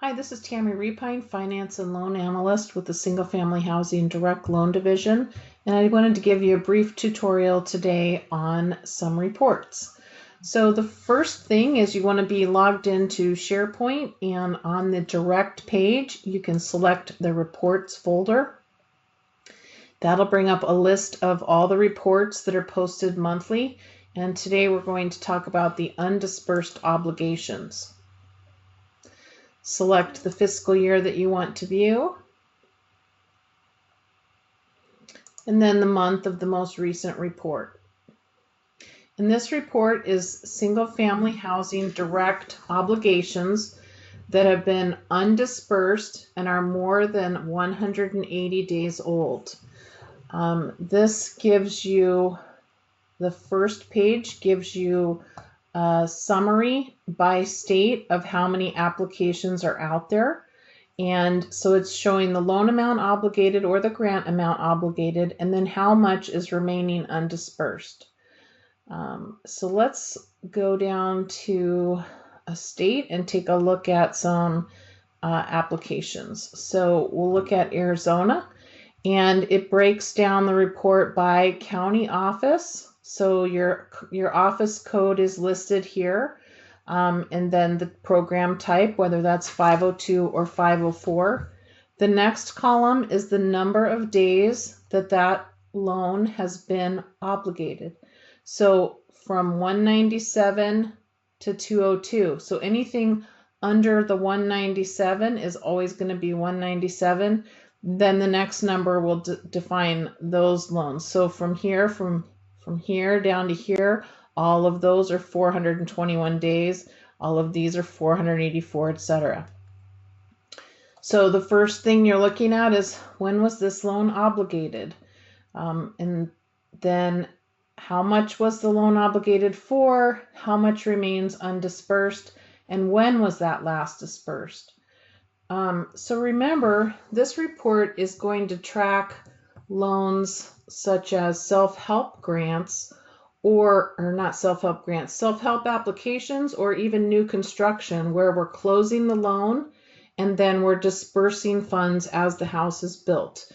Hi, this is Tammy Repine, Finance and Loan Analyst with the Single Family Housing Direct Loan Division, and I wanted to give you a brief tutorial today on some reports. So the first thing is you want to be logged into SharePoint, and on the Direct page you can select the Reports folder. That'll bring up a list of all the reports that are posted monthly, and today we're going to talk about the undisbursed obligations. Select the fiscal year that you want to view, and then the month of the most recent report. And this report is single family housing direct obligations that have been undisbursed and are more than 180 days old. This gives you, the first page gives you a summary by state of how many applications are out there. And so it's showing the loan amount obligated or the grant amount obligated, and then how much is remaining undisbursed. So let's go down to a state and take a look at some applications. So we'll look at Arizona, and it breaks down the report by county office. So your office code is listed here, and then the program type, whether that's 502 or 504. The next column is the number of days that that loan has been obligated. So from 197 to 202. So anything under the 197 is always going to be 197. Then the next number will define those loans. So from here down to here, all of those are 421 days. All of these are 484, etc. So the first thing you're looking at is, when was this loan obligated? And then how much was the loan obligated for? How much remains undisbursed? And when was that last disbursed? So remember, this report is going to track loans such as self-help grants, or not self-help grants, self-help applications, or even new construction where we're closing the loan and then we're dispersing funds as the house is built.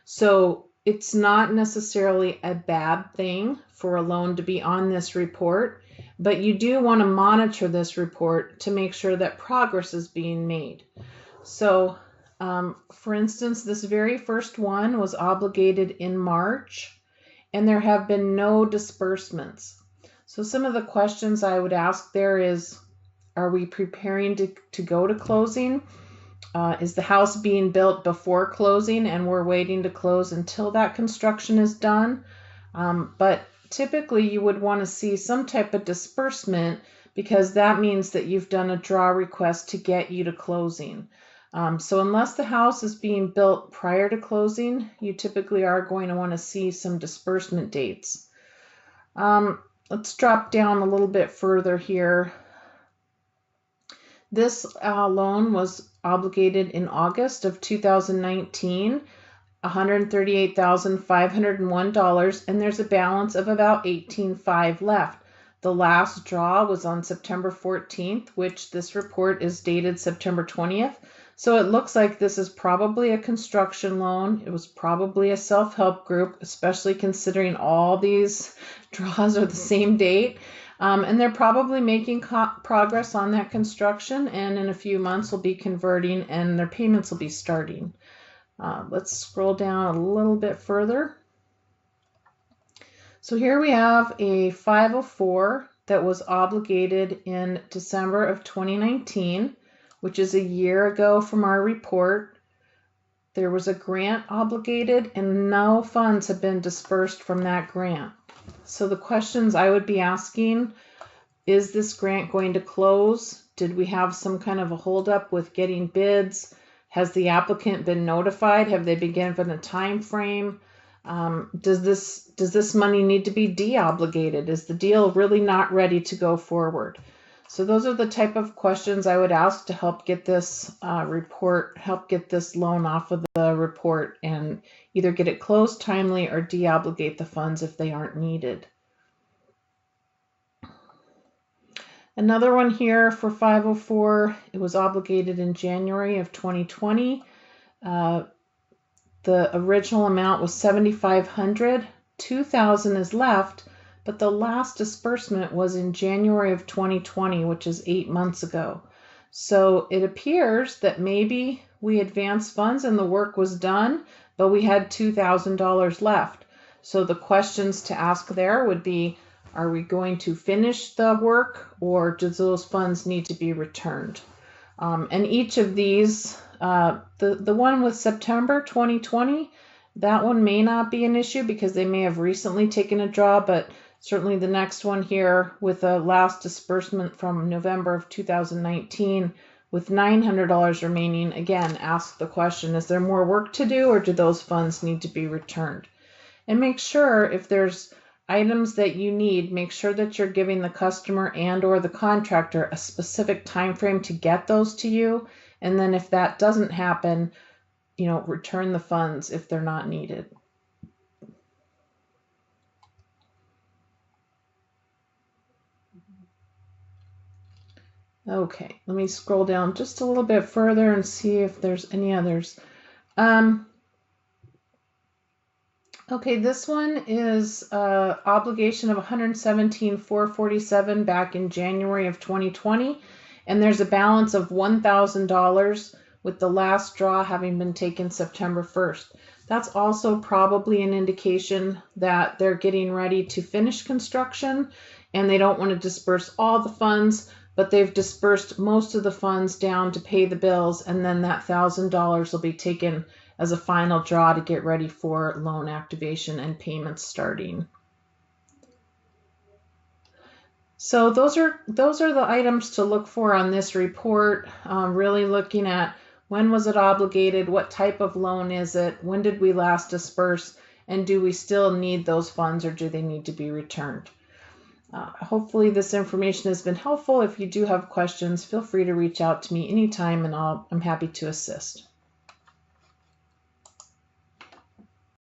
So it's not necessarily a bad thing for a loan to be on this report, but you do want to monitor this report to make sure that progress is being made. So for instance, this very first one was obligated in March, and there have been no disbursements. So some of the questions I would ask there is, are we preparing to go to closing? Is the house being built before closing and we're waiting to close until that construction is done? But typically you would want to see some type of disbursement, because that means that you've done a draw request to get you to closing. So unless the house is being built prior to closing, you typically are going to want to see some disbursement dates. Let's drop down a little bit further here. This loan was obligated in August of 2019, $138,501, and there's a balance of about $18,500 left. The last draw was on September 14th, which this report is dated September 20th. So it looks like this is probably a construction loan. It was probably a self-help group, especially considering all these draws are the same date. And they're probably making progress on that construction, and in a few months will be converting and their payments will be starting. Let's scroll down a little bit further. So here we have a 504 that was obligated in December of 2019, which is a year ago from our report. There was a grant obligated and no funds have been disbursed from that grant. So the questions I would be asking, is this grant going to close? Did we have some kind of a holdup with getting bids? Has the applicant been notified? Have they been given a time frame? Does this money need to be de-obligated? Is the deal really not ready to go forward? So those are the type of questions I would ask to help get this help get this loan off of the report and either get it closed timely or de-obligate the funds if they aren't needed. Another one here for 504, it was obligated in January of 2020. The original amount was $7,500. $2,000 is left, but the last disbursement was in January of 2020, which is 8 months ago. So it appears that maybe we advanced funds and the work was done, but we had $2,000 left. So the questions to ask there would be, are we going to finish the work, or do those funds need to be returned? And each of these, the one with September 2020, that one may not be an issue because they may have recently taken a draw, but certainly the next one here with the last disbursement from November of 2019 with $900 remaining, again, ask the question, is there more work to do, or do those funds need to be returned? And make sure if there's items that you need, make sure that you're giving the customer and or the contractor a specific time frame to get those to you. And then if that doesn't happen, return the funds if they're not needed. Okay, let me scroll down just a little bit further and see if there's any others. Okay, this one is obligation of $117,447 back in January of 2020, and there's a balance of $1,000 with the last draw having been taken September 1st. That's also probably an indication that they're getting ready to finish construction and they don't want to disperse all the funds, but they've dispersed most of the funds down to pay the bills, and then that $1,000 will be taken as a final draw to get ready for loan activation and payments starting. So those are the items to look for on this report, really looking at when was it obligated, what type of loan is it, when did we last disperse, and do we still need those funds or do they need to be returned? Hopefully this information has been helpful. If you do have questions, feel free to reach out to me anytime and I'm happy to assist.